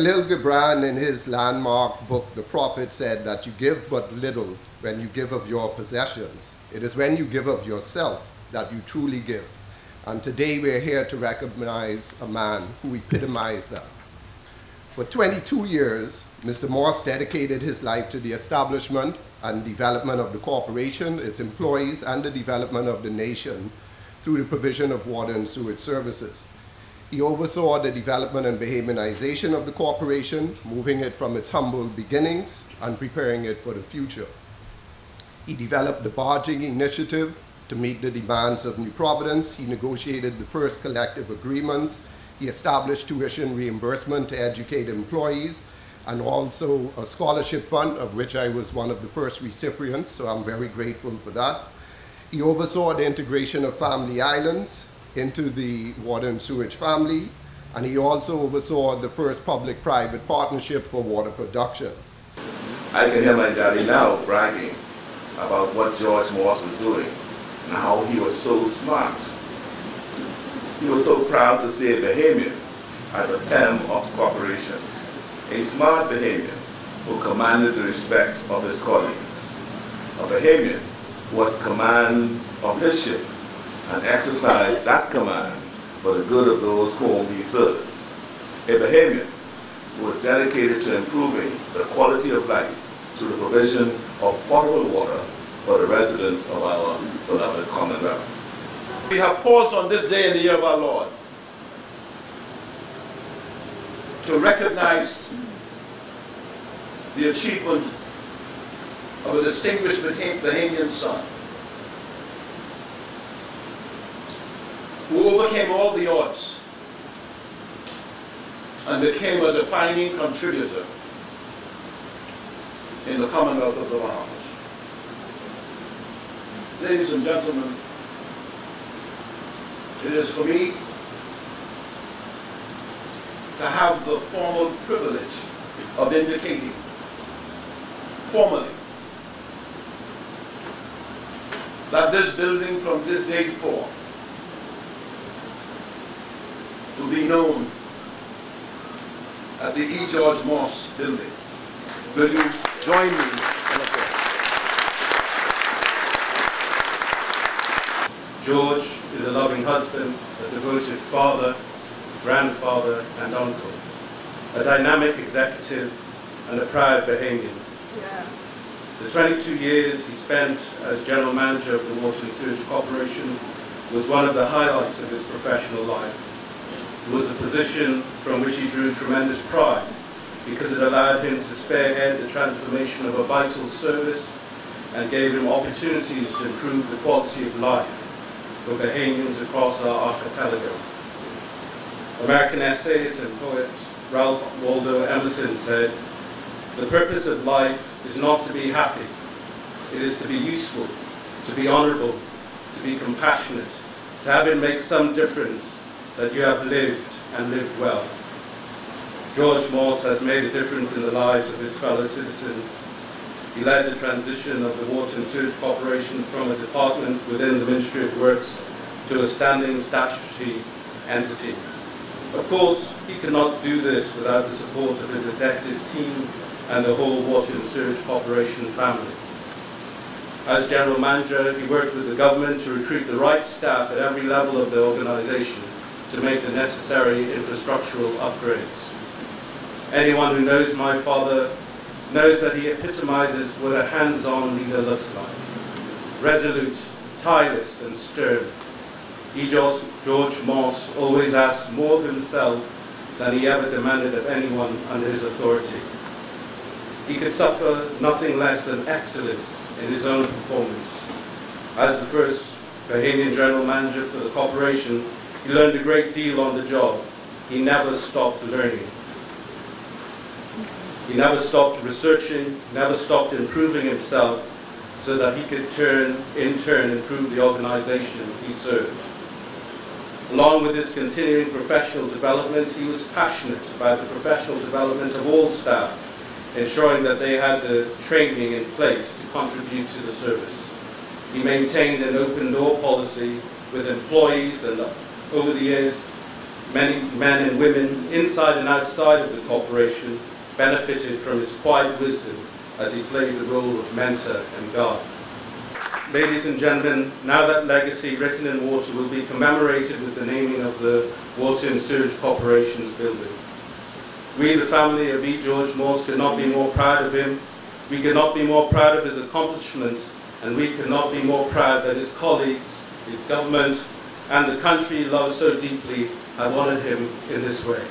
Khalil Gibran, in his landmark book, The Prophet, said that you give but little when you give of your possessions. It is when you give of yourself that you truly give. And today we're here to recognize a man who epitomized that. For 22 years, Mr. Morse dedicated his life to the establishment and development of the corporation, its employees, and the development of the nation through the provision of water and sewage services. He oversaw the development and Bahamianization of the corporation, moving it from its humble beginnings and preparing it for the future. He developed the barging initiative to meet the demands of New Providence. He negotiated the first collective agreements. He established tuition reimbursement to educate employees, and also a scholarship fund, of which I was one of the first recipients, so I'm very grateful for that. He oversaw the integration of family islands into the water and sewage family, and he also oversaw the first public-private partnership for water production. I can hear my daddy now bragging about what George Morse was doing and how he was so smart. He was so proud to say Bahamian at the helm of the corporation, a smart Bahamian who commanded the respect of his colleagues, a Bahamian who had command of his ship and exercised that command for the good of those whom he served, a Bahamian who was dedicated to improving the quality of life through the provision of potable water for the residents of our beloved Commonwealth. We have paused on this day in the year of our Lord to recognize the achievement of a distinguished Bahamian son who overcame all the odds and became a defining contributor in the Commonwealth of the Bahamas. Ladies and gentlemen, it is for me to have the formal privilege of indicating formally that this building from this day forth will be known as the E. George Morse Building. Will you join me in applause? George is a loving husband, a devoted father, grandfather, and uncle, a dynamic executive, and a proud Bahamian. Yeah. The 22 years he spent as general manager of the Water and Sewage Corporation was one of the highlights of his professional life. It was a position from which he drew tremendous pride because it allowed him to spearhead the transformation of a vital service and gave him opportunities to improve the quality of life for Bahamians across our archipelago. American essayist and poet Ralph Waldo Emerson said, "The purpose of life is not to be happy. It is to be useful, to be honorable, to be compassionate, to have it make some difference that you have lived and lived well." George Morse has made a difference in the lives of his fellow citizens. He led the transition of the Water and Sewage Corporation from a department within the Ministry of Works to a standing statutory entity. Of course, he could not do this without the support of his executive team and the whole Water and Sewage Corporation family. As general manager, he worked with the government to recruit the right staff at every level of the organization to make the necessary infrastructural upgrades. Anyone who knows my father knows that he epitomizes what a hands-on leader looks like. Resolute, tireless, and stern. George Morse always asked more of himself than he ever demanded of anyone under his authority. He could suffer nothing less than excellence in his own performance. As the first Bahamian general manager for the corporation, he learned a great deal on the job. He never stopped learning. He never stopped researching, never stopped improving himself so that he could in turn improve the organization he served. Along with his continuing professional development, he was passionate about the professional development of all staff, ensuring that they had the training in place to contribute to the service. He maintained an open door policy with employees, and over the years, Many men and women inside and outside of the corporation benefited from his quiet wisdom as he played the role of mentor and guide. Ladies and gentlemen, now that legacy written in water will be commemorated with the naming of the Water and Sewerage Corporation's building. We, the family of E. George Morse, could not be more proud of him. We could not be more proud of his accomplishments, and we could not be more proud that his colleagues, his government, and the country he loves so deeply have honored him in this way.